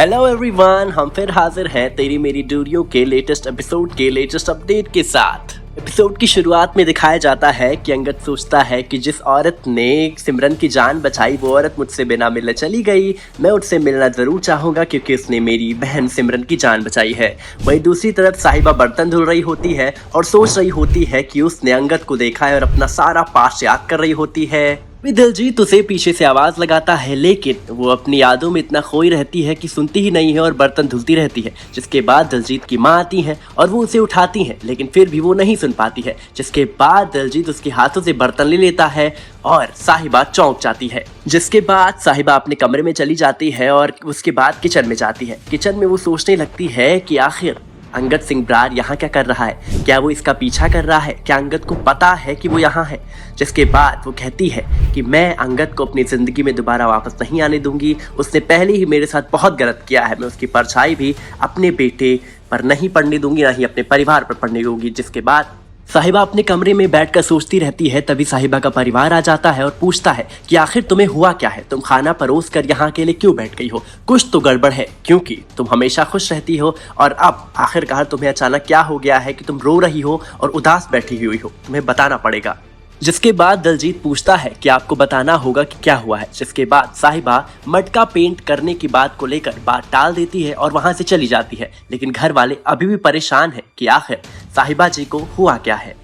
Hello everyone, हम फिर हाजिर हैं तेरी मेरी दूरियों के लेटेस्ट एपिसोड के लेटेस्ट अपडेट के साथ। एपिसोड की शुरुआत में दिखाया जाता है कि अंगद सोचता है कि जिस औरत ने सिमरन की जान बचाई वो औरत मुझसे बिना मिलने चली गई। मैं उससे मिलना ज़रूर चाहूँगा क्योंकि उसने मेरी बहन सिमरन की जान बचाई है। वहीं दूसरी तरफ साहिबा बर्तन धुल रही होती है और सोच रही होती है कि उसने अंगद को देखा है और अपना सारा पास्ट याद कर रही होती है। दिलजीत उसे पीछे से आवाज लगाता है, लेकिन वो अपनी यादों में इतना खोई रहती है कि सुनती ही नहीं है और बर्तन धुलती रहती है। जिसके बाद दिलजीत की माँ आती है और वो उसे उठाती है, लेकिन फिर भी वो नहीं सुन पाती है। जिसके बाद दिलजीत उसके हाथों से बर्तन ले लेता है और साहिबा चौंक जाती है। जिसके बाद साहिबा अपने कमरे में चली जाती है और उसके बाद किचन में जाती है। किचन में वो सोचने लगती है कि आखिर अंगद सिंह ब्रार यहाँ क्या कर रहा है, क्या वो इसका पीछा कर रहा है, क्या अंगद को पता है कि वो यहाँ है। जिसके बाद वो कहती है कि मैं अंगद को अपनी ज़िंदगी में दोबारा वापस नहीं आने दूंगी। उसने पहले ही मेरे साथ बहुत गलत किया है। मैं उसकी परछाई भी अपने बेटे पर नहीं पड़ने दूंगी, ना ही अपने परिवार पर पड़ने दूंगी। जिसके बाद साहिबा अपने कमरे में बैठकर सोचती रहती है। तभी साहिबा का परिवार आ जाता है और पूछता है कि आखिर तुम्हें हुआ क्या है, तुम खाना परोस कर यहाँ अकेले क्यों बैठ गई हो, कुछ तो गड़बड़ है क्योंकि तुम हमेशा खुश रहती हो और अब आखिरकार तुम्हें अचानक क्या हो गया है कि तुम रो रही हो और उदास बैठी हुई हो, तुम्हें बताना पड़ेगा। जिसके बाद दिलजीत पूछता है कि आपको बताना होगा कि क्या हुआ है। जिसके बाद साहिबा मटका पेंट करने की बात को लेकर बात टाल देती है और वहां से चली जाती है। लेकिन घर वाले अभी भी परेशान हैं कि आखिर साहिबा जी को हुआ क्या है।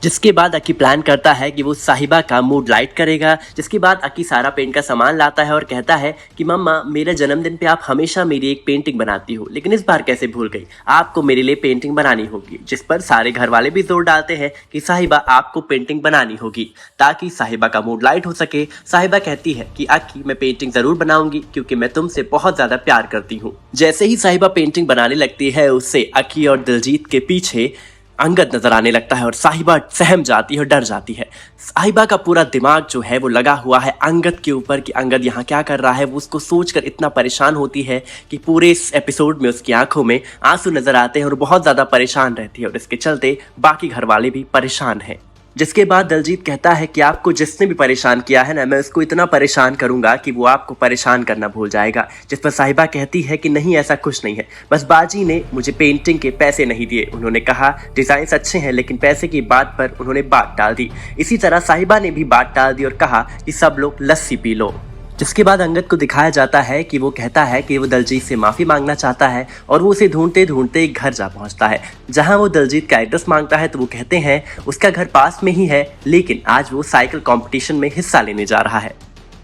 जिसके बाद अकी प्लान करता है कि वो साहिबा का मूड लाइट करेगा। जिसके बाद अकी सारा पेंट का सामान लाता है और कहता है कि मम्मा, मेरे जन्मदिन पे आप हमेशा मेरी एक पेंटिंग बनाती हो, लेकिन इस बार कैसे भूल गई, आपको मेरे लिए पेंटिंग बनानी होगी। जिस पर सारे घर वाले भी जोर डालते हैं कि साहिबा आपको पेंटिंग बनानी होगी ताकि साहिबा का मूड लाइट हो सके। साहिबा कहती है कि अकी, मैं पेंटिंग जरूर बनाऊंगी क्योंकि मैं तुमसे बहुत ज्यादा प्यार करती हूँ। जैसे ही साहिबा पेंटिंग बनाने लगती है उससे अकी और दिलजीत के पीछे अंगद नजर आने लगता है और साहिबा सहम जाती है और डर जाती है। साहिबा का पूरा दिमाग जो है वो लगा हुआ है अंगद के ऊपर कि अंगद यहाँ क्या कर रहा है। वो उसको सोचकर इतना परेशान होती है कि पूरे इस एपिसोड में उसकी आंखों में आंसू नजर आते हैं और बहुत ज्यादा परेशान रहती है और इसके चलते बाकी घर वाले भी परेशान हैं। जिसके बाद दिलजीत कहता है कि आपको जिसने भी परेशान किया है ना, मैं उसको इतना परेशान करूंगा कि वो आपको परेशान करना भूल जाएगा। जिस पर साहिबा कहती है कि नहीं, ऐसा कुछ नहीं है, बस बाजी ने मुझे पेंटिंग के पैसे नहीं दिए। उन्होंने कहा डिजाइन अच्छे हैं, लेकिन पैसे की बात पर उन्होंने बात टाल दी। इसी तरह साहिबा ने भी बात टाल दी और कहा कि सब लोग लस्सी पी लो। जिसके बाद अंगद को दिखाया जाता है कि वो कहता है कि वो दिलजीत से माफ़ी मांगना चाहता है और वो उसे ढूंढते ढूंढते एक घर जा पहुंचता है जहां वो दिलजीत का एड्रेस मांगता है। तो वो कहते हैं उसका घर पास में ही है, लेकिन आज वो साइकिल कंपटीशन में हिस्सा लेने जा रहा है।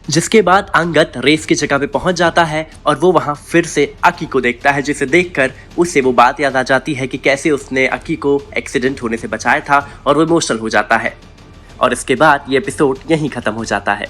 जिसके बाद अंगद रेस की जगह पे पहुंच जाता है और वो वहां फिर से अकी को देखता है, जिसे देखकर उसे वो बात याद आ जाती है कि कैसे उसने अकी को एक्सीडेंट होने से बचाया था और वो इमोशनल हो जाता है। और इसके बाद ये एपिसोड यहीं खत्म हो जाता है।